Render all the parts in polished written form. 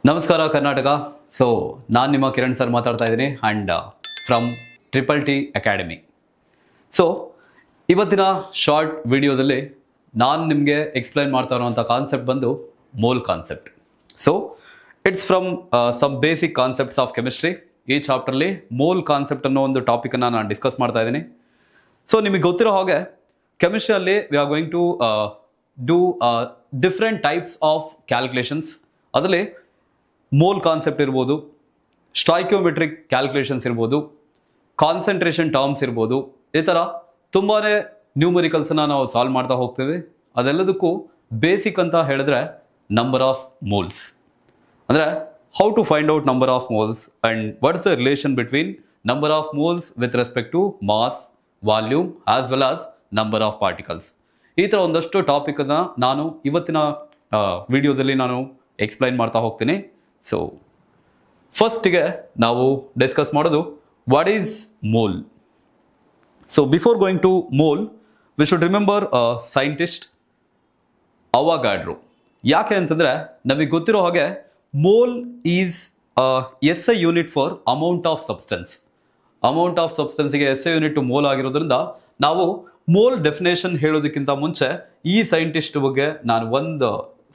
ನಮಸ್ಕಾರ ಕರ್ನಾಟಕ. ಸೊ ನಾನು ನಿಮ್ಮ ಕಿರಣ್ ಸರ್ ಮಾತಾಡ್ತಾ ಇದ್ದೀನಿ and from triple T academy. So ಇವತ್ತಿನ ಶಾರ್ಟ್ ವಿಡಿಯೋದಲ್ಲಿ ನಾನು ನಿಮಗೆ ಎಕ್ಸ್ಪ್ಲೈನ್ ಮಾಡ್ತಾ ಇರೋವಂಥ ಕಾನ್ಸೆಪ್ಟ್ ಬಂದು mole concept. So it's from some basic concepts of chemistry. ಈ ಚಾಪ್ಟರ್ಲಿ ಮೋಲ್ ಕಾನ್ಸೆಪ್ಟ್ ಅನ್ನೋ ಒಂದು ಟಾಪಿಕನ್ನು ನಾನು ಡಿಸ್ಕಸ್ ಮಾಡ್ತಾ ಇದ್ದೀನಿ. ಸೊ ನಿಮಗೆ ಗೊತ್ತಿರೋ ಹಾಗೆ ಕೆಮಿಸ್ಟ್ರಿಯಲ್ಲಿ we are going to do different types of calculations. ಅದರಲ್ಲಿ ಮೋಲ್ ಕಾನ್ಸೆಪ್ಟ್ ಇರ್ಬೋದು, ಸ್ಟಾಯ್ಕಿಯೋಮೆಟ್ರಿಕ್ ಕ್ಯಾಲ್ಕುಲೇಷನ್ಸ್ ಇರ್ಬೋದು, ಕಾನ್ಸಂಟ್ರೇಷನ್ ಟರ್ಮ್ಸ್ ಇರ್ಬೋದು, ಈ ಥರ ತುಂಬಾ ನ್ಯೂಮರಿಕಲ್ಸನ್ನು ನಾವು ಸಾಲ್ವ್ ಮಾಡ್ತಾ ಹೋಗ್ತೀವಿ. ಅದೆಲ್ಲದಕ್ಕೂ ಬೇಸಿಕ್ ಅಂತ ಹೇಳಿದ್ರೆ ನಂಬರ್ ಆಫ್ ಮೋಲ್ಸ್. ಅಂದರೆ how to find out number of moles and what is the relation between number of moles with respect to mass, volume as well as number of particles. ಈ ಥರ ಒಂದಷ್ಟು ಟಾಪಿಕನ್ನು ನಾನು ಇವತ್ತಿನ ವಿಡಿಯೋದಲ್ಲಿ ನಾನು ಎಕ್ಸ್ಪ್ಲೈನ್ ಮಾಡ್ತಾ ಹೋಗ್ತೀನಿ. ಸೊ ಫಸ್ಟಿಗೆ ನಾವು ಡಿಸ್ಕಸ್ ಮಾಡೋದು what is mole. So before going to mole we should remember scientist Avogadro. ಯಾಕೆ ಅಂತಂದರೆ ನಮಗೆ ಗೊತ್ತಿರೋ ಹಾಗೆ mole is as a unit for amount of substance. Amount of ಸಬ್ಸ್ಟೆನ್ಸ್ಗೆ ಎಸ್ ಎ ಯೂನಿಟ್ ಮೋಲ್ ಆಗಿರೋದ್ರಿಂದ ನಾವು ಮೋಲ್ ಡೆಫಿನೇಷನ್ ಹೇಳೋದಕ್ಕಿಂತ ಮುಂಚೆ ಈ ಸೈಂಟಿಸ್ಟ್ ಬಗ್ಗೆ ನಾನು ಒಂದು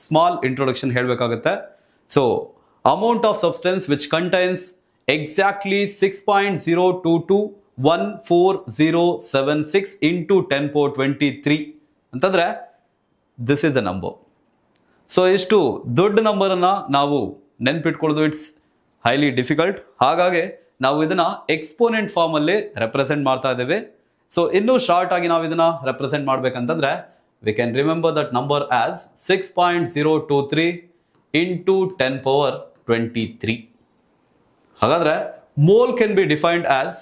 ಸ್ಮಾಲ್ ಇಂಟ್ರೊಡಕ್ಷನ್ ಹೇಳಬೇಕಾಗುತ್ತೆ. So amount of substance which contains exactly 6.022140076 into 10 power 23 ಅಂತಂದ್ರೆ this is the number. So ಇಷ್ಟು ದೊಡ್ಡ ನಂಬರನ್ನು ನಾವು ನೆನ್ಪಿಟ್ಕೊಳ್ಳೋದು ಇಟ್ಸ್ ಹೈಲಿ ಡಿಫಿಕಲ್ಟ್. ಹಾಗಾಗಿ ನಾವು ಇದನ್ನ ಎಕ್ಸ್ಪೋನೆಂಟ್ ಫಾರ್ಮಲ್ಲಿ ರೆಪ್ರೆಸೆಂಟ್ ಮಾಡ್ತಾ ಇದ್ದೇವೆ. ಸೊ ಇನ್ನೂ ಶಾರ್ಟ್ ಆಗಿ ನಾವು ಇದನ್ನ ರೆಪ್ರೆಸೆಂಟ್ ಮಾಡ್ಬೇಕಂತಂದ್ರೆ we can remember that number as 6.023 into 10 power 23. ಹಾಗಾದ್ರೆ mole can be defined as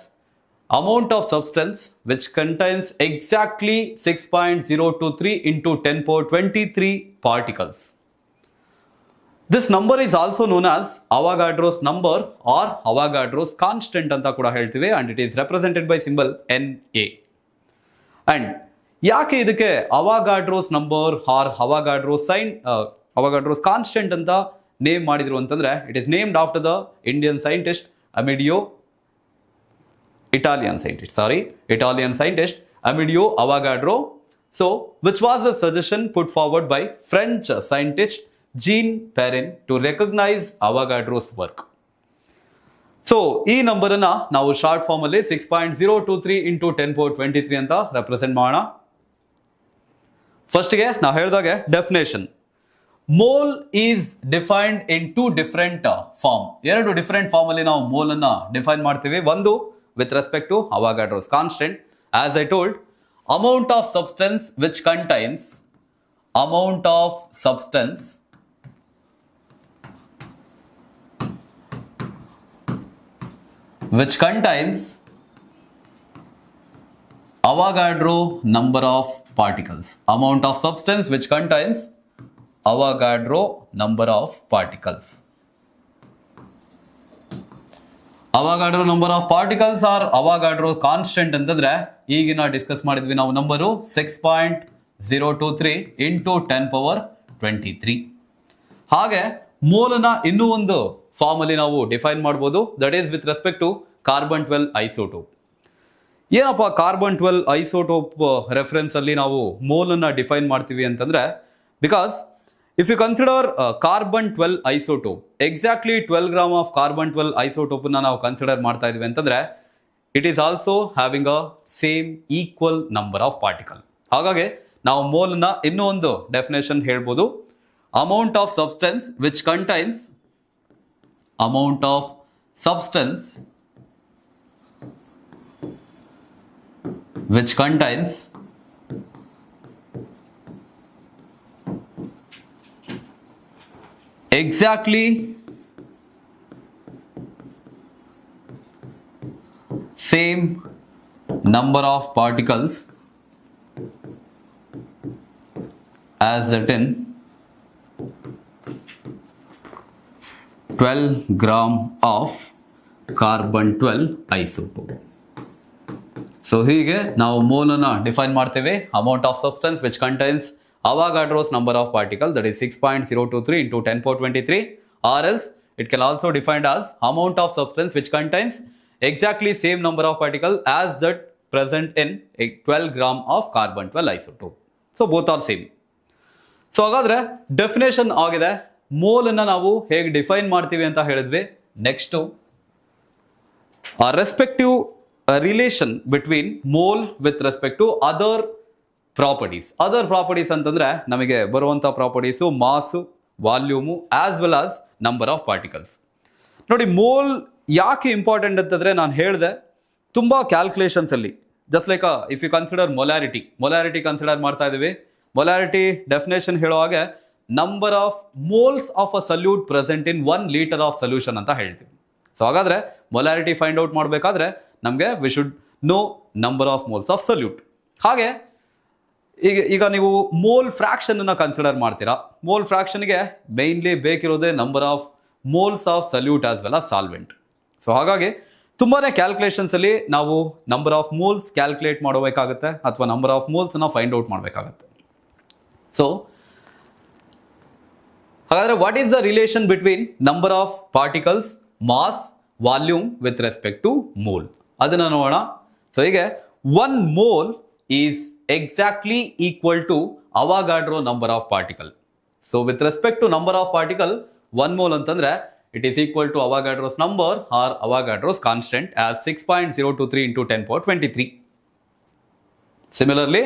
amount of substance which contains exactly 6.023 into 10 power 23 particles. This number is also known as Avogadro's number or Avogadro's constant ಅಂತ ಕೂಡ ಹೇಳ್ತೀವಿ, and it is represented by symbol Na. And ಯಾಕೆ ಇದಕ್ಕೆ Avogadro's number or Avogadro's constant ಅಂತ name ಮಾಡಿದ್ರು ಅಂತಂದ್ರೆ it is named after the Indian scientist Italian scientist Amedeo Avogadro. So which was the suggestion put forward by French scientist Jean Perrin to recognise Avogadro's work. So ಈ number ಅನ್ನ ನಾವು short form ಅಲ್ಲಿ 6.023 into 10 power 23 ಅಂತ represent ಮಾಡೋಣ. ಫಸ್ಟ್ಗೆ ನಾವು ಹೇಳಿದಾಗೆ definition. Mole is defined in two different form. ಎರಡು ಡಿಫರೆಂಟ್ ಫಾರ್ಮ್ ಅಲ್ಲಿ ನಾವು ಮೋಲ್ ಅನ್ನ ಡಿಫೈನ್ ಮಾಡ್ತೀವಿ. ಒಂದು with respect to Avogadro's constant, as I told, amount of substance which contains Avogadro number of particles. Amount of substance which contains Avogadro number of particles. Avogadro number of particles or Avogadro constant ಅಂತಂದ್ರೆ ಈಗಿನ discuss ಮಾಡಿದ್ವಿ ನಾವು number 6.023 into 10 power 23. ಹಾಗೆ ಮೋಲನ್ನ ಇನ್ನೂ ಒಂದು form ಅಲ್ಲಿ ನಾವು define ಮಾಡ್ಬೋದು, that is with respect to carbon 12 isotope. ಏನಪ್ಪ ಕಾರ್ಬನ್ 12 ಐಸೋಟೋಪ್ ರೆಫರೆನ್ಸ್ ಅಲ್ಲಿ ನಾವು ಮೋಲ್ ಅನ್ನ ಡಿಫೈನ್ ಮಾಡ್ತೀವಿ ಅಂತಂದ್ರೆ, because if you consider carbon 12 isotope, exactly 12 gram of carbon 12 isotope ನಾವು ಕನ್ಸಿಡರ್ ಮಾಡ್ತಾ ಇದೀವಿ ಅಂತಂದ್ರೆ it is also having a same equal number of particle. ಹಾಗಾಗಿ ನಾವು ಮೋಲ್ ನ ಇನ್ನೂ ಒಂದು ಡೆಫಿನೇಷನ್ ಹೇಳ್ಬೋದು, amount of substance which contains exactly same number of particles as it in 12 gram of carbon 12 isotope. So ಹೀಗೆ ನಾವು ಮೋಲ್ ಅನ್ನ define ಮಾಡ್ತೇವೆ, amount of substance which contains Avogadro's number of particles, that is 6.023 into 10 power 23, or else It can also defined as amount of substance which contains exactly same number of particle as that present in a 12 gram of carbon 12 isotope. So both are same. So ಹಾಗಾದ್ರೆ definition ಆಗಿದೆ. Mole ಅನ್ನ ನಾವು ಹೇಗೆ define ಮಾಡ್ತೀವಿ ಅಂತ ಹೇಳಿದ್ವಿ. Next respective relation between mole with respect to other properties. Other properties ಅಂತಂದ್ರೆ ನಮಗೆ ಬರುವಂತ properties mass, volume as well as number of particles. ನೋಡಿ, ಮೋಲ್ ಯಾಕೆ ಇಂಪಾರ್ಟೆಂಟ್ ಅಂತಂದ್ರೆ ನಾನು ಹೇಳಿದೆ, ತುಂಬಾ ಕ್ಯಾಲ್ಕುಲೇಷನ್ಸ್ ಅಲ್ಲಿ just like if you consider molarity consider ಮಾಡ್ತಾ ಇದೀವಿ. ಮೊಲಾರಿಟಿ ಡೆಫಿನೇಷನ್ ಹೇಳೋ ಹಾಗೆ number of moles of a solute present in 1 litre of solution ಅಂತ ಹೇಳ್ತೀವಿ. ಸೊ ಹಾಗಾದ್ರೆ ಮೊಲಾರಿಟಿ ಫೈಂಡ್ ಔಟ್ ಮಾಡಬೇಕಾದ್ರೆ ನಮಗೆ we should know number of moles of solute. ಹಾಗೆ ಈಗ ನೀವು ಮೋಲ್ ಫ್ರಾಕ್ಷನ್ ಅನ್ನ ಕನ್ಸಿಡರ್ ಮಾಡ್ತೀರಾ. ಮೋಲ್ ಫ್ರಾಕ್ಷನ್ಗೆ ಮೇನ್ಲಿ ಬೇಕಿರೋದೇ number of moles of solute as well as solvent. So ಹಾಗಾಗಿ ತುಂಬಾನೇ ಕ್ಯಾಲ್ಕುಲೇಷನ್ಸ್ ಅಲ್ಲಿ ನಾವು ನಂಬರ್ ಆಫ್ ಮೋಲ್ಸ್ ಕ್ಯಾಲ್ಕುಲೇಟ್ ಮಾಡಬೇಕಾಗುತ್ತೆ ಅಥವಾ ನಂಬರ್ ಆಫ್ ಮೋಲ್ಸ್ ಅನ್ನ ಫೈಂಡ್ ಔಟ್ ಮಾಡಬೇಕಾಗುತ್ತೆ. ಸೊ ಹಾಗಾದ್ರೆ what is the relation between number of particles, mass, volume with respect to mole ಅದನ್ನ ನೋಡೋಣ. ಸೊ ಹೀಗೆ 1 mole is exactly equal to Avogadro number of particle. So with respect to number of particle, 1 mole antandre it is equal to Avogadro's number or Avogadro's constant as 6.023 into 10 power 23. Similarly,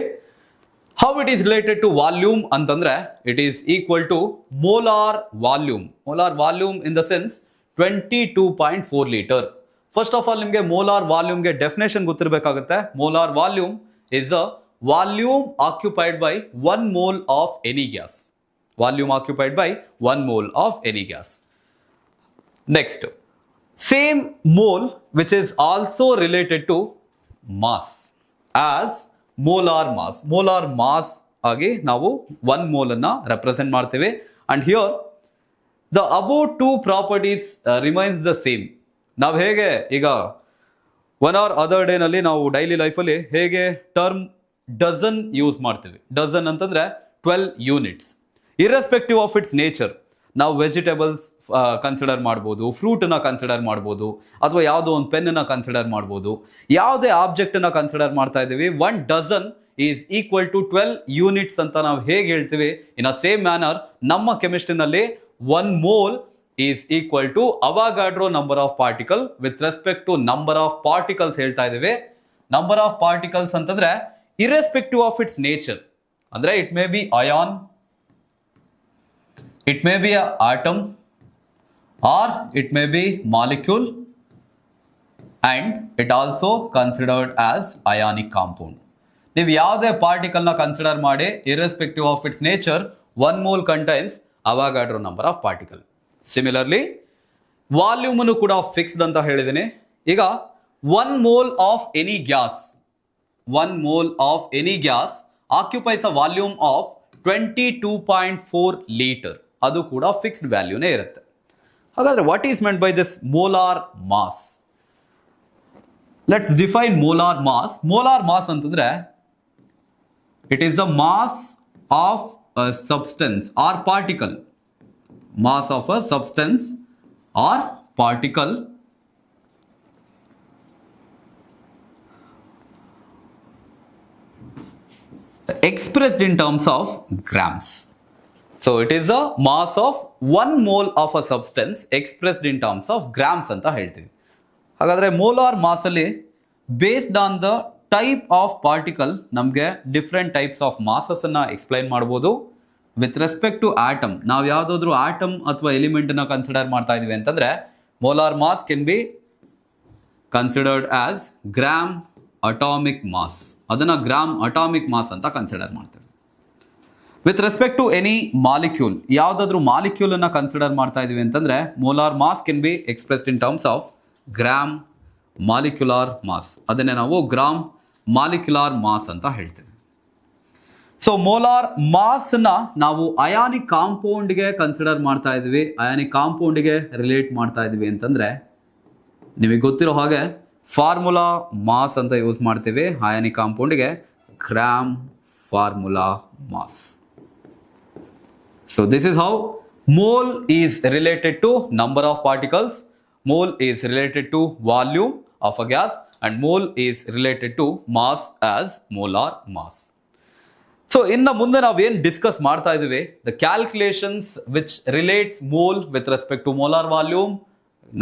how it is related to volume antandre it is equal to molar volume. Molar volume in the sense 22.4 liter. First of all, nimge molar volume ge definition ಗೊತ್ತಿರಬೇಕಾಗುತ್ತೆ. Molar volume is a volume occupied by 1 mole of any gas. Volume occupied by 1 mole of any gas. Next, same mole which is also related to mass as molar mass. Molar mass age ನಾವು 1 mole ಅನ್ನ represent ಮಾಡ್ತೇವೆ. And here the above two properties remains the same. ನಾವು ಹೇಗೆ ಈಗ one R other day ನಲ್ಲಿ ನಾವು daily ಲೈಫಲ್ಲಿ ಹೇಗೆ ಟರ್ಮ್ ಡಜನ್ ಯೂಸ್ ಮಾಡ್ತೀವಿ. ಡಜನ್ ಅಂತಂದ್ರೆ 12 units. Irrespective of its nature ನಾವು ವೆಜಿಟೇಬಲ್ಸ್ ಕನ್ಸಿಡರ್ ಮಾಡ್ಬೋದು, ಫ್ರೂಟನ್ನ ಕನ್ಸಿಡರ್ ಮಾಡ್ಬೋದು, ಅಥವಾ ಯಾವುದೋ ಒಂದು ಪೆನ್ನ ಕನ್ಸಿಡರ್ ಮಾಡ್ಬೋದು. ಯಾವುದೇ ಆಬ್ಜೆಕ್ಟನ್ನು ಕನ್ಸಿಡರ್ ಮಾಡ್ತಾ ಇದ್ದೀವಿ, 1 dozen is equal to 12 units ಅಂತ ನಾವು ಹೇಗೆ ಹೇಳ್ತೀವಿ. ಇನ್ ಅ ಸೇಮ್ ಮ್ಯಾನರ್ ನಮ್ಮ ಕೆಮಿಸ್ಟ್ರಿನಲ್ಲಿ 1 mole is equal to Avogadro number of particle with respect to number of particles ಹೇಳ್ತಾ ಇದ್ದೇವೆ. Number of particles ಅಂತಂದ್ರೆ irrespective of its nature. ಅಂದ್ರೆ it may be ion, it may be an atom, or it may be molecule, and it also considered as ionic compound. ನೀವು ಯಾವುದೇ particle ನ consider ಮಾಡಿ irrespective of its nature 1 mole contains Avogadro number of particle. Similarly volume ಅನ್ನು ಕೂಡ fixed ಅಂತ ಹೇಳಿದ್ದೀನಿ. ಈಗ 1 mole of any gas, 1 mole of any gas occupies a volume of 22.4 litre. ಅದು ಕೂಡ ಫಿಕ್ಸ್ಡ್ ವ್ಯಾಲ್ಯೂನೇ ಇರುತ್ತೆ. ಹಾಗಾದ್ರೆ what is meant by this molar mass? Let's define molar mass. Molar mass ಅಂತಂದ್ರೆ it is the mass of a substance or particle. Mass of a substance or particle expressed in terms of grams. So it is a mass of 1 mole of a substance expressed in terms of grams ಅಂತ ಹೇಳ್ತೀವಿ. ಹಾಗಾದ್ರೆ molar mass ಅಲ್ಲಿ based on the type of particle ನಮಗೆ different types of masses ಅನ್ನ explain ಮಾಡಬಹುದು. With respect to atom, ನಾವು ಯಾವುದಾದ್ರೂ atom ಅಥವಾ ಎಲಿಮೆಂಟ್ ಅನ್ನ ಕನ್ಸಿಡರ್ ಮಾಡ್ತಾ ಇದೀವಿ ಅಂತಂದ್ರೆ molar mass can be considered as gram atomic mass. ಅದನ್ನ ಗ್ರಾಮ್ ಅಟಾಮಿಕ್ ಮಾಸ್ ಅಂತ ಕನ್ಸಿಡರ್ ಮಾಡ್ತೇವೆ. With respect to any molecule, ಯಾವುದಾದ್ರೂ ಮಾಲಿಕ್ಯೂಲ್ ಅನ್ನ ಕನ್ಸಿಡರ್ ಮಾಡ್ತಾ ಇದೀವಿ ಅಂತಂದ್ರೆ molar mass can be expressed in terms of gram molecular mass. ಅದನ್ನೇ ನಾವು ಗ್ರಾಮ್ ಮಾಲಿಕ್ಯುಲಾರ್ ಮಾಸ್ ಅಂತ ಹೇಳ್ತೇವೆ. ಸೊ ಮೋಲಾರ್ ಮಾಸ್ ನ ನಾವು ಅಯಾನಿಕ್ ಕಾಂಪೌಂಡ್ಗೆ ಕನ್ಸಿಡರ್ ಮಾಡ್ತಾ ಇದ್ವಿ, ಅಯಾನಿಕ್ ಕಾಂಪೌಂಡ್ಗೆ ರಿಲೇಟ್ ಮಾಡ್ತಾ ಇದ್ವಿ ಅಂತಂದ್ರೆ ನಿಮಗೆ ಗೊತ್ತಿರೋ ಹಾಗೆ ಫಾರ್ಮುಲಾ ಮಾಸ್ ಅಂತ ಯೂಸ್ ಮಾಡ್ತೀವಿ. ಅಯಾನಿಕ್ ಕಾಂಪೌಂಡ್ಗೆ gram formula mass. So this is how Mole is related to number of particles, mole is related to volume of a gas, and mole is related to mass as molar mass. So ಇನ್ನು ಮುಂದೆ ನಾವೇನು discuss ಮಾಡ್ತಾ ಇದೀವಿ, the calculations which relates mole with respect to molar volume,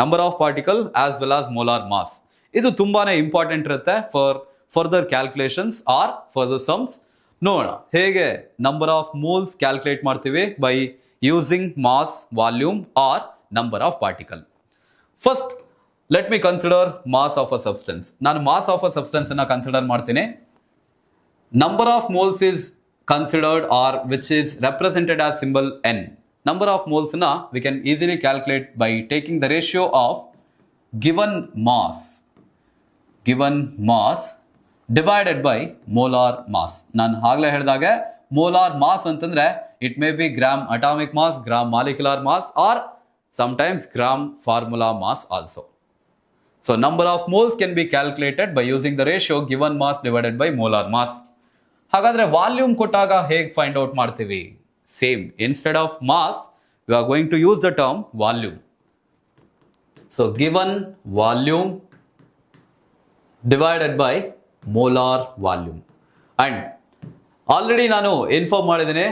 number of particle as well as molar mass. ಇದು ತುಂಬಾನೇ important ಇರುತ್ತೆ for further calculations or further sums. ನೋಡೋಣ ಹೇಗೆ ನಂಬರ್ ಆಫ್ ಮೋಲ್ಸ್ ಕ್ಯಾಲ್ಕುಲೇಟ್ ಮಾಡ್ತೀವಿ by using mass, volume or number of particle. First let me consider mass of a substance. ನಾನು mass of a substance ಅನ್ನ consider ಮಾಡ್ತೀನಿ. Number of moles is considered or which is represented as symbol n. Number of moles na we can easily calculate by taking the ratio of given mass divided by molar mass. ನಾನು ಆಗಲೇ ಹೇಳಿದಾಗೆ molar mass ಅಂತಂದ್ರೆ it may be gram atomic mass, gram molecular mass or sometimes gram formula mass also. So number of moles can be calculated by using the ratio given mass divided by molar mass. ಹಾಗಾದ್ರೆ volume ಕೊಟ್ಟಾಗ ಹೇಗೆ find out ಮಾಡ್ತೀವಿ? Same, instead of mass we are going to use the term volume. So given volume divided by molar volume. And already ನಾನು inform ಮಾಡಿದ್ದೀನಿ,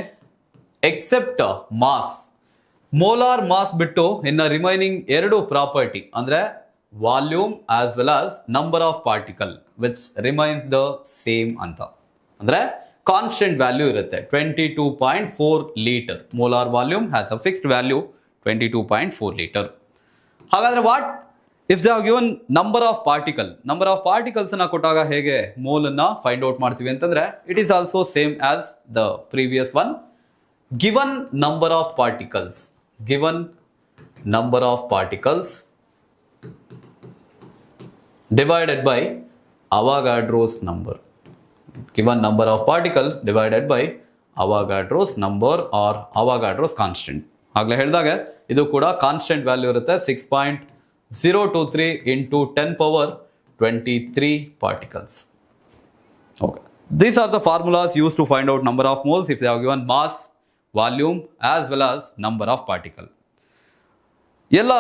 except mass, molar mass ಬಿಟ್ಟು ಇನ್ನು remaining ಎರಡು property ಅಂದ್ರೆ volume as well as number of particle which remains the same ಅಂತ. ಅಂದ್ರೆ constant value ಇರುತ್ತೆ 22.4 litre. Molar volume has a fixed value 22.4 litre. ಹಾಗಾದ್ರೆ what if they have given number of particles ಅನ್ನ ಕೊಟ್ಟಾಗ ಹೇಗೆ mole ಅನ್ನ find out ಮಾಡ್ತೀವಿ ಅಂತಂದ್ರೆ it is also same as the previous one. Given number of particles divided by Avogadro's number. Given number of particle divided by Avogadro's number or Avogadro's constant. ಆಗಲೇ ಹೇಳಿದಾಗ ಇದು ಕೂಡ ಕಾನ್ಸ್ಟೆಂಟ್ ವ್ಯಾಲ್ಯೂ ಇರುತ್ತೆ 6.023 into 10 power 23 particles. Okay. These are the formulas used to find out number of moles if they have given mass, volume as well as number of particle. ಎಲ್ಲ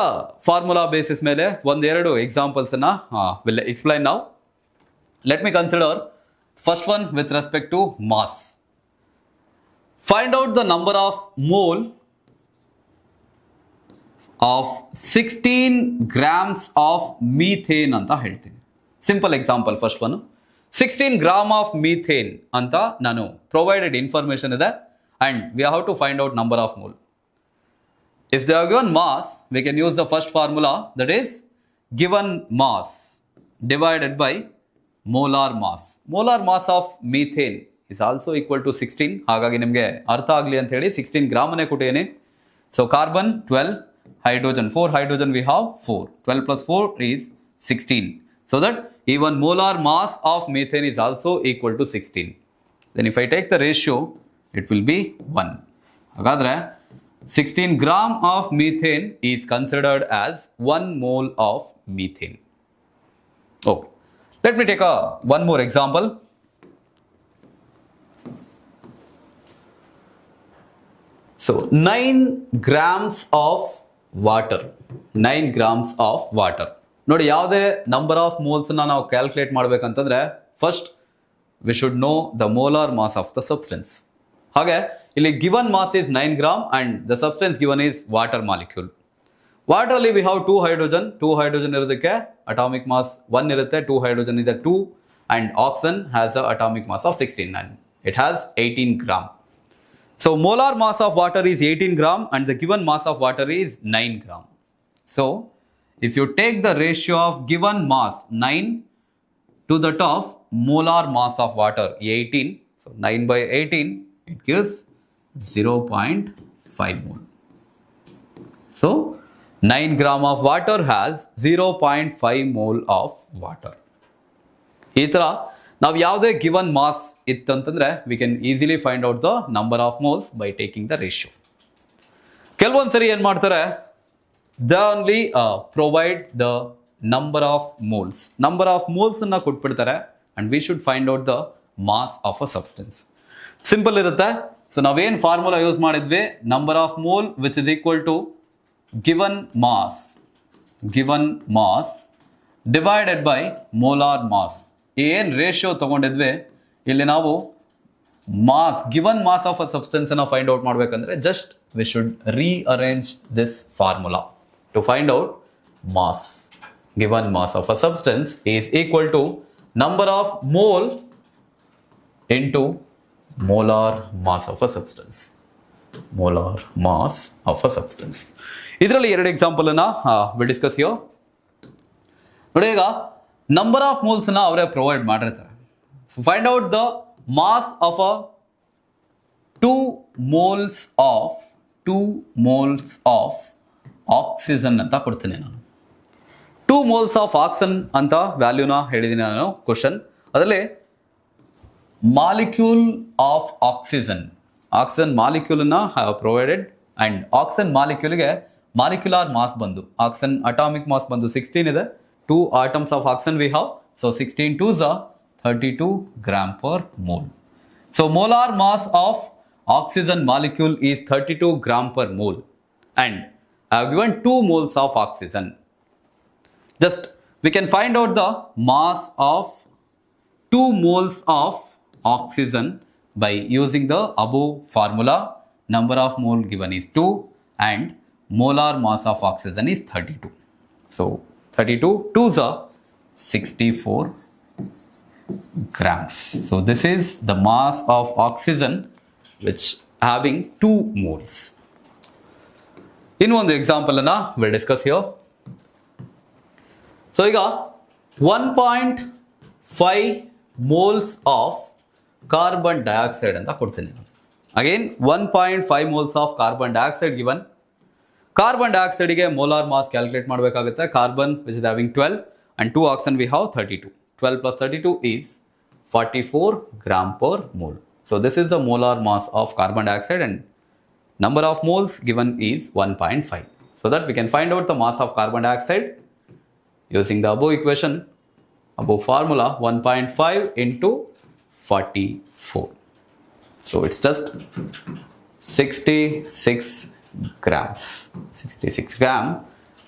formula basis ಮೇಲೆ ಒಂದೆರಡು examples ಅನ್ನ will explain now. Let me consider first one with respect to mass. Find out the number of mole of 16 grams of methane ಅಂತ ಹೇಳ್ತೀನಿ. Simple example first one. 16 grams of methane ಅಂತ ನಾನು provided information ಇದೆ and we have to find out number of mole. If they are given mass, we can use the first formula, that is given mass divided by molar mass. Molar mass of methane is also equal to 16. ಹಾಗಾಗಿ ನಿಮಗೆ ಅರ್ಥ ಆಗಲಿ ಅಂತ ಹೇಳಿ 16 gram ಅನ್ನು ಕೊಟ್ಟಿದ್ದೀನಿ. So carbon 12, hydrogen 4 hydrogen we have 4. 12 plus 4 is 16. So that even molar mass of methane is also equal to 16. Then if I take the ratio, it will be 1. ಹಾಗಾದ್ರೆ 16 gram of methane is considered as 1 mole of methane. Okay. Let me take one more example. So 9 grams of water. 9 grams of water. ನೋಡಿ ಯಾವುದೇ number of moles ನಾವು calculate ಮಾಡಬೇಕಂತಂದ್ರೆ first we should know the molar mass of the substance. ಹಾಗೆ ಇಲ್ಲಿ given mass is 9 gram and the substance given is water molecule. Water ಅಲ್ಲಿ we have 2 hydrogen ಇರೋದಕ್ಕೆ atomic mass 1 ಇರುತ್ತೆ, 2 hydrogen ಇದೆ 2 and oxygen has a atomic mass of 16 and it has 18 gram. So molar mass of water is 18 gram and the given mass of water is 9 gram. So if you take the ratio of given mass 9 to that of molar mass of water 18, so 9 by 18 it gives 0.5 mole. So 9 gram of water has 0.5 mole of water. ಈ ತರ ನಾವು ಯಾವುದೇ given mass ಇತ್ತಂತಂದ್ರೆ we can easily find out the number of moles by taking the ratio. ಕೆಲವೊಂದ್ಸರಿ ಏನ್ ಮಾಡ್ತಾರೆ, the only provides the number of moles ಅನ್ನ ಕೊಟ್ಬಿಡ್ತಾರೆ and we should find out the mass of a substance. Simple ಇರುತ್ತೆ, so ನಾವೇನು formula use ಮಾಡಿದ್ವಿ, number of mole which is equal to given mass divided by molar mass. ಏನು ratio ತಗೊಂಡಿದ್ವಿ ಇಲ್ಲಿ ನಾವು given mass of a substance ಅನ್ನು find out ಮಾಡಬೇಕಂದ್ರೆ just we should rearrange this formula to find out mass. Given mass of a substance is equal to number of mole into molar mass of a substance. Molar mass of a substance. ಇದರಲ್ಲಿ ಎರಡು example ಅನ್ನ will discuss ಯೋ. ನೋಡಿ, ಈಗ number of moles ನ ಅವರೇ provide ಮಾಡಿರ್ತಾರೆ. So find out the mass of a 2 moles of oxygen ಅಂತ ಕೊಡ್ತೀನಿ ನಾನು. 2 moles of ಆಕ್ಸಿಜನ್ ಅಂತ ವ್ಯಾಲ್ಯೂನ ಹೇಳಿದ್ದೀನಿ ನಾನು ಕ್ವಶನ್. ಅದರಲ್ಲಿ ಮಾಲಿಕ್ಯೂಲ್ ಆಫ್ ಆಕ್ಸಿಜನ್ ಮಾಲಿಕ್ಯೂಲ್ ಅನ್ನ ಪ್ರೊವೈಡೆಡ್ ಅಂಡ್ ಆಕ್ಸಿಜನ್ ಮಾಲಿಕ್ಯೂಲ್ಗೆ ಮಾಲಿಕ್ಯುಲರ್ ಮಾಸ್ ಬಂದು ಆಕ್ಸಿಜನ್ ಅಟಾಮಿಕ್ ಮಾಸ್ ಬಂದು 16 ಇದೆ. 2 atoms of oxygen we have, so 16 2s are 32 gram per mole. So molar mass of oxygen molecule is 32 gram per mole and I have given 2 moles of oxygen. Just we can find out the mass of 2 moles of oxygen by using the above formula. Number of mole given is 2 and molar mass of oxygen is 32. So 32 2s are 64 grams. So this is the mass of oxygen which having 2 moles. In one example na we'll discuss here. So ಈಗ 1.5 moles of carbon dioxide ಅಂತ ಕೊಡ್ತೀನಿ. Again 1.5 moles of carbon dioxide given. Carbon ಡೈಆಕ್ಸೈಡ್ಗೆ molar mass calculate ಮಾಡಬೇಕಾಗುತ್ತೆ. Carbon which is having 12 and 2 oxygen we have 32. 12 plus 32 is 44 gram per mole. So this is the molar mass of carbon dioxide and number of moles given is 1.5. So that we can find out the mass of carbon dioxide using the above equation, above formula, 1.5 into 44. So it's just 66 grams. 66 gram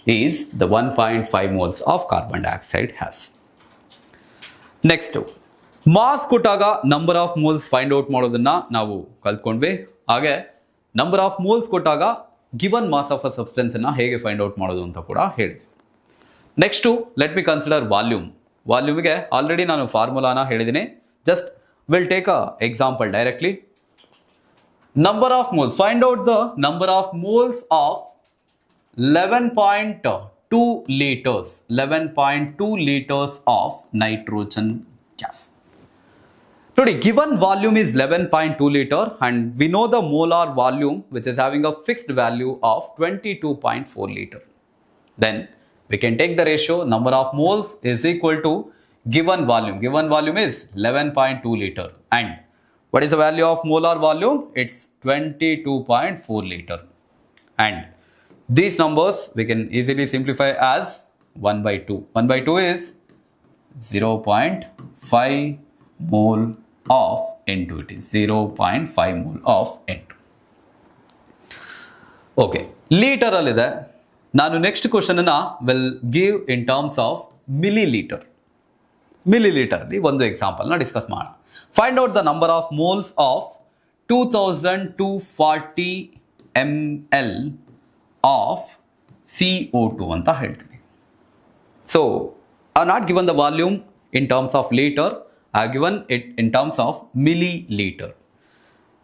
is the 1.5 moles of carbon dioxide has. Next, mass ಕೊಟ್ಟಾಗ number of moles find out ಮಾಡೋದನ್ನ ನಾವು ಕಲ್ತ್ಕೊಂಡ್ವಿ. ಹಾಗೆ number of moles ಕೊಟ್ಟಾಗ given mass of a substance ಅನ್ನ ಹೇಗೆ find out ಮಾಡೋದು ಅಂತ ಕೂಡ ಹೇಳಿದ್ವಿ. Next let me consider volume. ವಾಲ್ಯೂಮ್ಗೆ ಆಲ್ರೆಡಿ ನಾನು ಫಾರ್ಮುಲಾನ ಹೇಳಿದ್ದೀನಿ. Just will take a example directly. Number of moles, find out the number of moles of 11.2 liters. 11.2 liters of nitrogen gas. ನೋಡಿ, given volume is 11.2 liter and we know the molar volume which is having a fixed value of 22.4 liter. Then we can take the ratio number of moles is equal to given volume. Given volume is 11.2 liter and what is the value of molar volume? It's 22.4 liter. And these numbers we can easily simplify as 1 by 2. 1 by 2 is 0.5 mole of N2. It is 0.5 mole of N2. Okay, liter alide. Nanu next question na will give in terms of milliliter. Milliliter li ಒಂದು example na discuss ಮಾಡೋಣ. Find out the number of moles of 2240 ml of CO2 ಅಂತ ಹೇಳ್ತೀವಿ. So I have not given the volume in terms of liter, I have given it in terms of milliliter.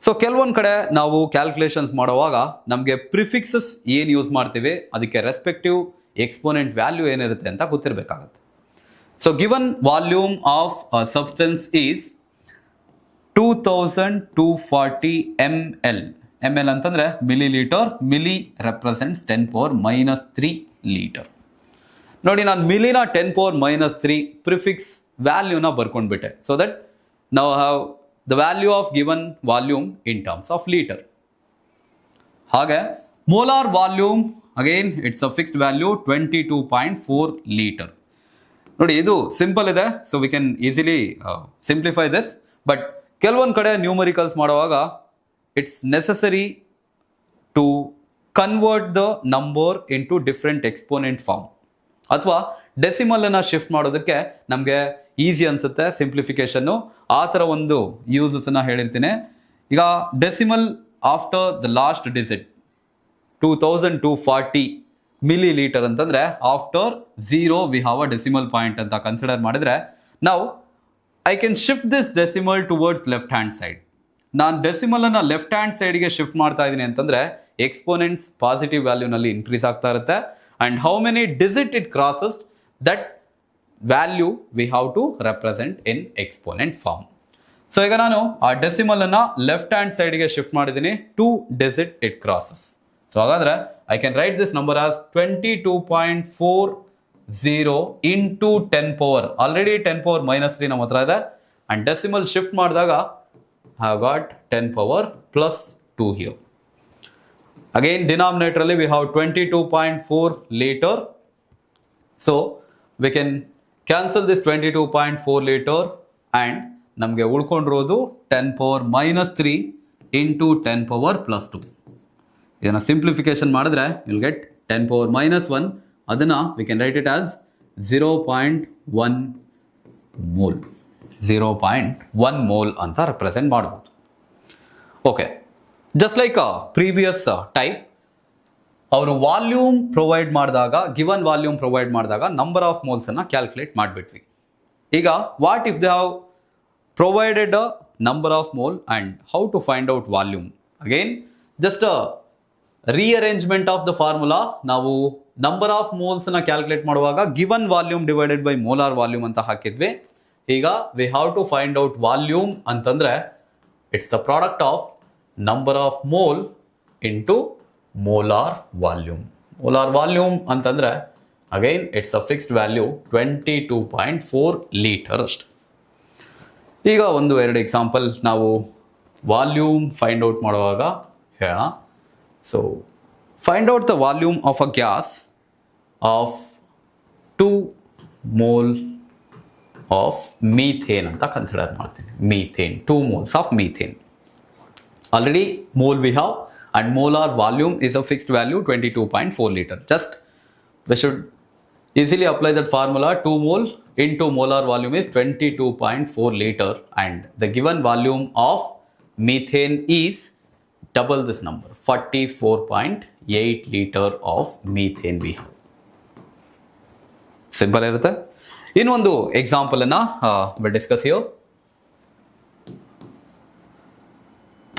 So ಕೆಲವೊಂದು ಕಡೆ ನಾವು calculations ಮಾಡುವಾಗ ನಮಗೆ prefixes ಏನು use ಮಾಡ್ತೀವಿ ಅದಕ್ಕೆ ರೆಸ್ಪೆಕ್ಟಿವ್ ಎಕ್ಸ್ಪೋನೆಂಟ್ ವ್ಯಾಲ್ಯೂ ಏನಿರುತ್ತೆ ಅಂತ ಗೊತ್ತಿರಬೇಕಾಗತ್ತೆ. So given volume of substance is 2240 ml. ml ಅಂತಂದ್ರೆ millilitre. Milli represents 10⁻³ litre. ನೋಡಿ, ನಾನು ಮಿಲಿನ 10⁻³ ಪ್ರಿಫಿಕ್ಸ್ ವ್ಯಾಲ್ಯೂನ ಬರ್ಕೊಂಡ್ಬಿಟ್ಟೆ. ಸೊ ದಟ್ ನಾವು have the value of given volume in terms of liter. ಹಾಗೆ molar volume again it's a fixed value 22.4 liter. ನೋಡಿ, ಇದು ಸಿಂಪಲ್ ಇದೆ, so we can easily simplify this, but ಕೆಲವೊಂದು ಕಡೆ ನ್ಯೂಮರಿಕಲ್ಸ್ ಮಾಡುವಾಗ it's necessary to convert the number into different exponent form. ಅಥವಾ decimal ಅನ್ನ shift ಮಾಡೋದಕ್ಕೆ ನಮಗೆ ಈಸಿ ಅನ್ಸುತ್ತೆ ಸಿಂಪ್ಲಿಫಿಕೇಶನ್. ಆ ಥರ ಒಂದು ಯೂಸಸ್ ಅನ್ನ ಹೇಳಿರ್ತೀನಿ. ಈಗ decimal after the last digit 2240 millilitre ಅಂತಂದ್ರೆ after 0 we have a decimal point ಅಂತ ಕನ್ಸಿಡರ್ ಮಾಡಿದ್ರೆ ನಾವು I can shift this decimal towards left hand side. ನಾನು ಡೆಸಿಮಲ್ ಅನ್ನ ಲೆಫ್ಟ್ ಹ್ಯಾಂಡ್ ಸೈಡ್ಗೆ ಶಿಫ್ಟ್ ಮಾಡ್ತಾ ಇದ್ದೀನಿ ಅಂತಂದ್ರೆ ಎಕ್ಸ್ಪೋನೆಂಟ್ಸ್ ಪಾಸಿಟಿವ್ ವ್ಯಾಲ್ಯೂನಲ್ಲಿ ಇನ್ಕ್ರೀಸ್ ಆಗ್ತಾ ಇರುತ್ತೆ. And how many digit it crosses that value we have to represent in exponent form. So ಈಗ ನಾನು ಆ ಡೆಸಿಮಲ್ ಅನ್ನ ಲೆಫ್ಟ್ ಹ್ಯಾಂಡ್ ಸೈಡ್ಗೆ ಶಿಫ್ಟ್ ಮಾಡಿದ್ದೀನಿ. 2 ಡಿಜಿಟ್ ಇಟ್ ಕ್ರಾಸಸ್. ಸೊ ಹಾಗಾದ್ರೆ I can write this number as 22.40 into 10 power. Already 10 power -3 ನಮ್ಮ ಹತ್ರ ಇದೆ. ಅಂಡ್ ಡೆಸಿಮಲ್ ಶಿಫ್ಟ್ ಮಾಡಿದಾಗ I have got 10 power plus 2 here. Again, denominator we have 22.4 liter. So we can cancel this 22.4 liter and ನಮಗೆ ಉಳ್ಕೊಂಡಿರೋದು 10 power -3 into 10 power plus 2. ಇದನ್ನ simplification ಮಾಡಿದ್ರೆ you'll get 10 power -1. ಅದನ್ನ we can write it as 0.1 mole. 0.1 mole ಅಂತ represent ಮಾಡಬಹುದು. Okay, just like previous type ಅವರು volume provide ಮಾಡಿದಾಗ, given volume provide ಮಾಡಿದಾಗ number of moles ಅನ್ನ ಕ್ಯಾಲ್ಕುಲೇಟ್ ಮಾಡಿಬಿಟ್ವಿ. ಈಗ what if they have provided a number of mole and how to find out volume? Again just rearrangement of the formula. ನಾವು number of moles ಅನ್ನ calculate ಮಾಡುವಾಗ given volume divided by molar volume ಅಂತ ಹಾಕಿದ್ವಿ. ಈಗ we have to find out volume ಅಂತಂದ್ರೆ it's the product of number of mole into molar volume. Molar volume ಅಂತಂದ್ರೆ again it's a fixed value 22.4 litre ಅಷ್ಟು. ಈಗ ಒಂದು ಎರಡು ಎಕ್ಸಾಂಪಲ್ ನಾವು ವಾಲ್ಯೂಮ್ ಫೈಂಡ್ ಔಟ್ ಮಾಡುವಾಗ ಹೇಳೋಣ. So find out the volume of a gas off 2 mole of methane ಅಂತ consider ಮಾಡ್ತೀನಿ. Methane 2 moles of methane. Already mole we have and molar volume is a fixed value 22.4 liter. Just we should easily apply that formula. 2 mole into molar volume is 22.4 liter and the given volume of methane is double this number, 44.8 liter of methane we have. Simple ಇರುತ್ತೆ. ಇನ್ನೊಂದು example ಅನ್ನ discuss here.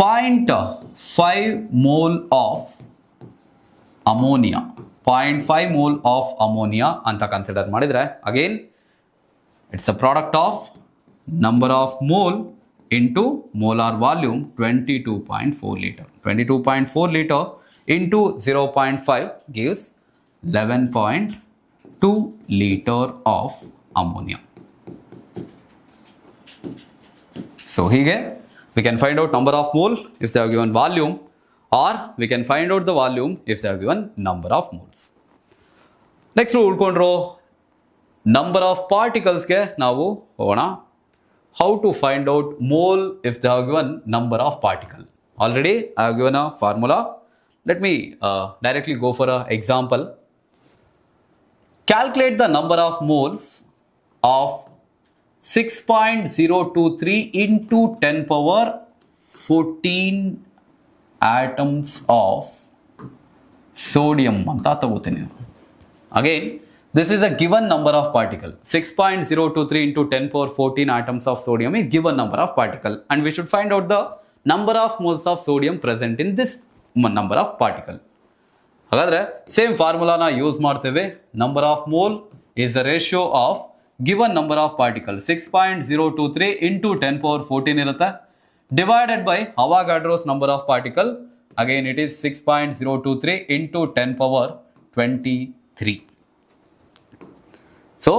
0.5 mole of ammonia. 0.5 mole of ammonia ಅಂತ consider ಮಾಡಿದ್ರೆ again it's a product of number of mole into molar volume 22.4 liter. 22.4 liter into 0.5 gives 11.2 liter of ammonia. So hige we can find out number of mole if they have given volume, or we can find out the volume if they have given number of moles. Next ಉಳ್ಕೊಂಡ್ರು number of particles ಗೆ ನಾವು ಹೋಗೋಣ. How to find out mole if they have given number of particle? Already I have given a formula. Let me directly go for an example. Calculate the number of moles of 6.023 into 10 power 14 atoms of sodium ಅಂತ ತಗೋತೀನಿ. Again, this is a given number of particle. 6.023 into 10 power 14 atoms of sodium is given number of particle, and we should find out the number of moles of sodium present in this number of particle. ಹಾಗಾದ್ರೆ same ಫಾರ್ಮುಲಾನ use ಮಾಡ್ತೇವೆ. Number of mole is the ratio of given number of particle 6.023 into 10 power 14 ಇರುತ್ತೆ, divided by Avogadro's number of particle. Again it is 6.023 into 10 power 23. So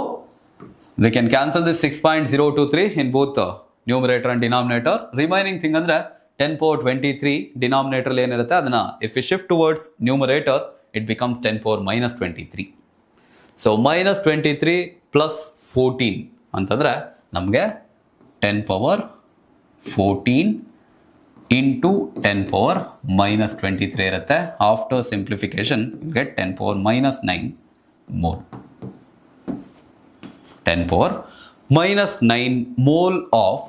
we can cancel this 6.023 in both numerator and denominator. Remaining thing ಅಂದ್ರೆ 10 power 23 denominator ಏನಿರುತ್ತೆ ಅದನ್ನ if you shift towards numerator it becomes 10 power -23. So -23 plus 14 ಅಂತಂದ್ರೆ ನಮಗೆ 10 power 14 into 10 power minus 23 ಇರುತ್ತೆ. After simplification, you get 10 power minus 9 mole. 10 power minus 9 mole of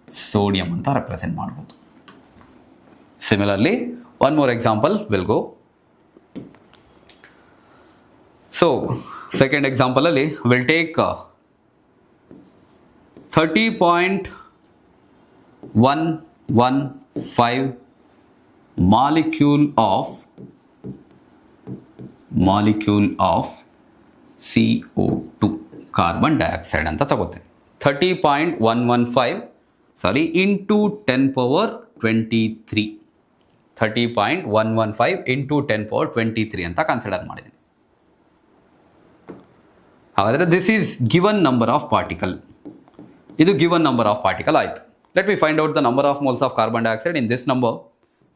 sodium ಅಂತ represent ಮಾಡ್ಬೋದು. Similarly, one more example will go. So, second example ಅಲ್ಲಿ we'll take 30.115 molecule of CO2 carbon dioxide ಅಂತ ತಗೋತೇನೆ. 30.115 into 10 power 23. 30.115 into 10 power 23 ಅಂತ consider ಮಾಡಿದ್ದೀನಿ. ಹಾಗಾದರೆ this is given number of particle. ಇದು given number of particle ಆಯಿತು. Let me find out the number of moles of carbon dioxide in this number.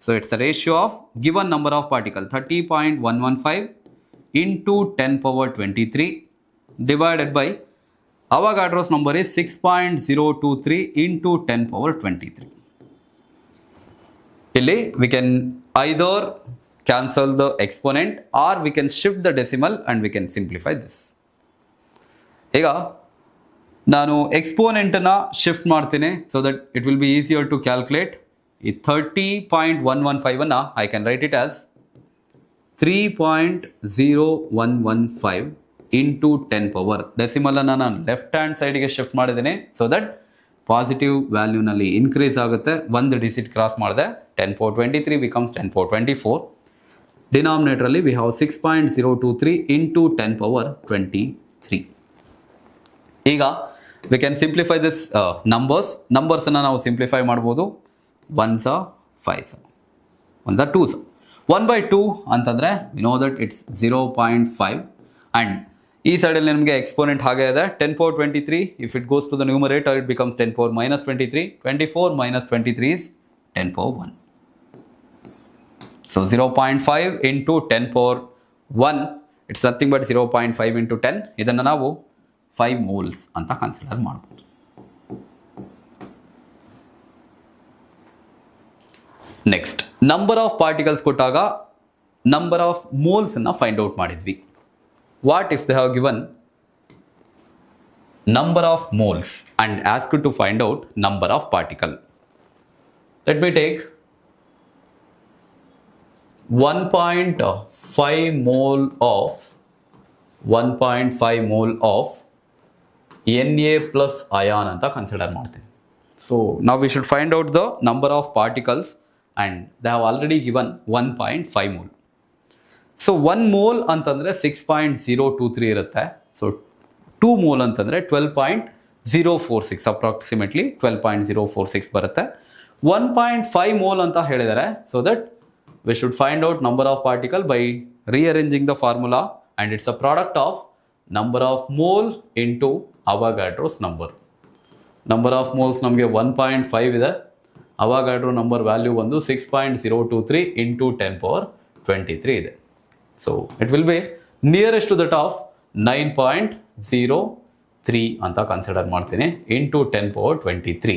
So it's the ratio of given number of particle 30.115 into 10 power 23 divided by Avogadro's number is 6.023 into 10 power 23. ಇಲ್ಲಿ we can either cancel the exponent or we can shift the decimal and we can simplify this. ಈಗ ನಾನು ಎಕ್ಸ್ಪೋನೆಂಟನ್ನು shift ಮಾಡ್ತೀನಿ so that it will be easier to calculate. ಈ 30.115 I can write it as 3.0115 into 10 power. ಡೆಸಿಮಲನ್ನು ನಾನು left hand ಸೈಡಿಗೆ shift ಮಾಡಿದ್ದೀನಿ so that positive ವ್ಯಾಲ್ಯೂನಲ್ಲಿ ಇನ್ಕ್ರೀಸ್ ಆಗುತ್ತೆ. ಒಂದು ಡಿಜಿಟ್ ಕ್ರಾಸ್ ಮಾಡಿದೆ 10 power 23 ಬಿಕಮ್ಸ್ 10 power 24. ಡಿನಾಮಿನೇಟರಲ್ಲಿ ವಿ ಹ್ಯಾವ್ 6.023 ಇಂಟು 10 power 23. ಈಗ ವಿ ಕ್ಯಾನ್ ಸಿಂಪ್ಲಿಫೈ ದಿಸ್ ನಂಬರ್ಸನ್ನು ನಾವು ಸಿಂಪ್ಲಿಫೈ ಮಾಡ್ಬೋದು. 1s 5s 1s 2s 1/2 ಅಂತಂದರೆ we know that it's 0.5 and ಈ ಸೈಡಲ್ಲಿ ನಿಮಗೆ ಎಕ್ಸ್ಪೋನೆಂಟ್ ಹಾಗೆ ಇದೆ 10 power 23. If it goes to the numerator it becomes 10 power minus 23. 24 minus 23 is 10 power 1. So 0.5 into 10 power 1 it's nothing but 0.5 into 10. ಇದನ್ನು ನಾವು 5 moles ಅಂತ consider ಮಾಡ್ಬೋದು. ನೆಕ್ಸ್ಟ್ ನಂಬರ್ ಆಫ್ ಪಾರ್ಟಿಕಲ್ಸ್ ಕೊಟ್ಟಾಗ ನಂಬರ್ ಆಫ್ ಮೋಲ್ಸ್ ಅನ್ನ find out ಮಾಡಿದ್ವಿ. What if they have given number of moles and asked to find out number of particle? Let me take 1.5 mole of Na plus ion ಅಂತ consider ಮಾಡ್ತೀನಿ. So ನಾವು we should find out the number of particles and they have already given 1.5 mole. So 1 mole ಅಂತಂದರೆ 6.023 ಇರುತ್ತೆ. So 2 mole ಅಂತಂದರೆ 12.046 approximately 12.046 ಬರುತ್ತೆ. 1.5 mole ಅಂತ ಹೇಳಿದ್ದಾರೆ. So that we should find out number of particle by rearranging the formula and it's a product of number of mole into Avogadro's number. Number of moles ನಮಗೆ 1.5 ಇದೆ. Avogadro number value ಒಂದು 6.023 into 10 power 23 ಇದೆ. So it will be nearest to that of 9.03 ಅಂತ consider ಮಾಡ್ತೀನಿ into 10 power 23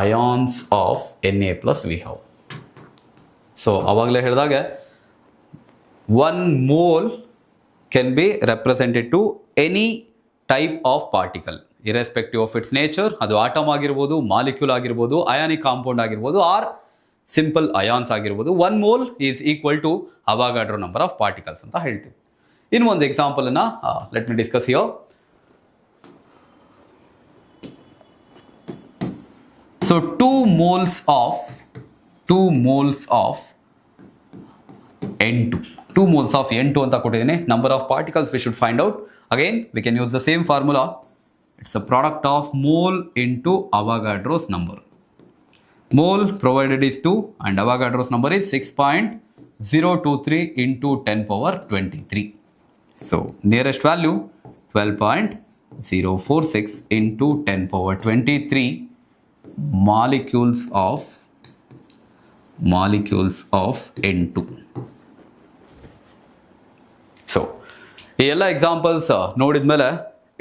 ions of Na plus we have. So ಆವಾಗಲೇ ಹೇಳಿದಾಗೆ 1 mole can be represented to any type of particle irrespective of its nature. ಅದು atom ಆಗಿರ್ಬೋದು, molecule ಆಗಿರ್ಬೋದು, ionic compound ಆಗಿರ್ಬೋದು, or simple ions ಆಗಿರ್ಬೋದು. 1 mole is equal to Avogadro number of particles ಅಂತ ಹೇಳ್ತೀವಿ. ಇನ್ನು ಒಂದು ಎಕ್ಸಾಂಪಲನ್ನು let me discuss here. So 2 moles of N2. 2 moles of N2 ಅಂತ ಕೊಟ್ಟಿದ್ದೀನಿ. Number of particles we should find out. Again, we can use the same formula. It's a product of mole into Avogadro's number. Mole provided is 2 and Avogadro's number is 6.023 into 10 power 23. So, nearest value 12.046 into 10 power 23 molecules of N2. So, ಈ ಎಲ್ಲ examples ನೋಡಿದ್ಮೇಲೆ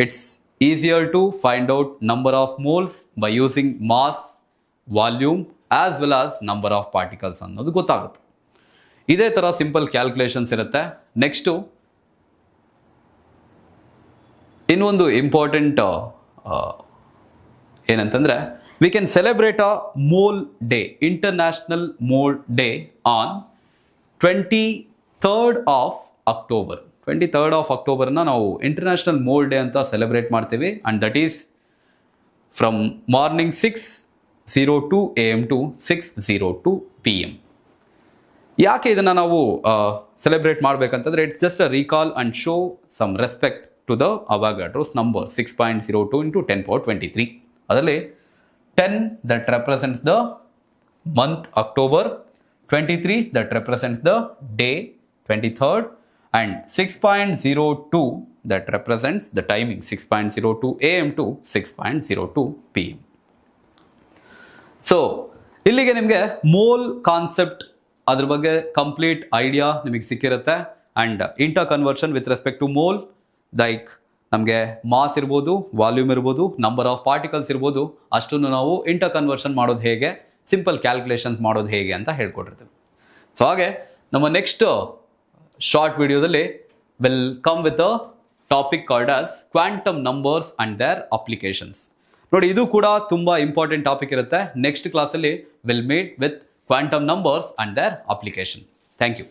it's easier to find out number of moles by using mass, volume as well as number of particles ಅನ್ನೋದು ಗೊತ್ತಾಗುತ್ತೆ. ಇದೇ ಥರ simple calculations ಇರುತ್ತೆ. Next ಇನ್ನೊಂದು important ಏನಂತಂದರೆ, we can celebrate a mole day, international mole day on 23rd of October. 23rd of ಅಕ್ಟೋಬರ್ನ ನಾವು international mole day ಅಂತ ಸೆಲೆಬ್ರೇಟ್ ಮಾಡ್ತೀವಿ. And that is from morning 6:02 AM to 6:02 PM. ಯಾಕೆ ಇದನ್ನು ನಾವು celebrate ಮಾಡಬೇಕಂತಂದರೆ, it's just a recall and show some respect to the Avogadro's number 6.02 into 10^23. ಅದರಲ್ಲಿ 10 that represents the month October, 23 that represents the day 23rd, and 6.02 that represents the timing 6.02 AM to 6.02 PM. So ಇಲ್ಲಿಗೆ ನಿಮಗೆ mole concept ಅದ್ರ ಬಗ್ಗೆ complete idea ನಿಮಗೆ ಸಿಕ್ಕಿರುತ್ತೆ. And interconversion with respect to mole, like ನಮಗೆ mass ಇರ್ಬೋದು, volume ಇರ್ಬೋದು, number of particles ಇರ್ಬೋದು, ಅಷ್ಟನ್ನು ನಾವು ಇಂಟರ್ ಕನ್ವರ್ಷನ್ ಮಾಡೋದು ಹೇಗೆ, ಸಿಂಪಲ್ ಕ್ಯಾಲ್ಕುಲೇಷನ್ಸ್ ಮಾಡೋದು ಹೇಗೆ ಅಂತ ಹೇಳ್ಕೊಟ್ಟಿರ್ತೀವಿ. ಸೊ ಹಾಗೆ ನಮ್ಮ ನೆಕ್ಸ್ಟ್ ಶಾರ್ಟ್ ವಿಡಿಯೋದಲ್ಲಿ will come with a topic called as quantum numbers and their applications. ನೋಡಿ, ಇದು ಕೂಡ ತುಂಬ ಇಂಪಾರ್ಟೆಂಟ್ ಟಾಪಿಕ್ ಇರುತ್ತೆ. ನೆಕ್ಸ್ಟ್ ಕ್ಲಾಸಲ್ಲಿ will meet with quantum numbers and their application. Thank you.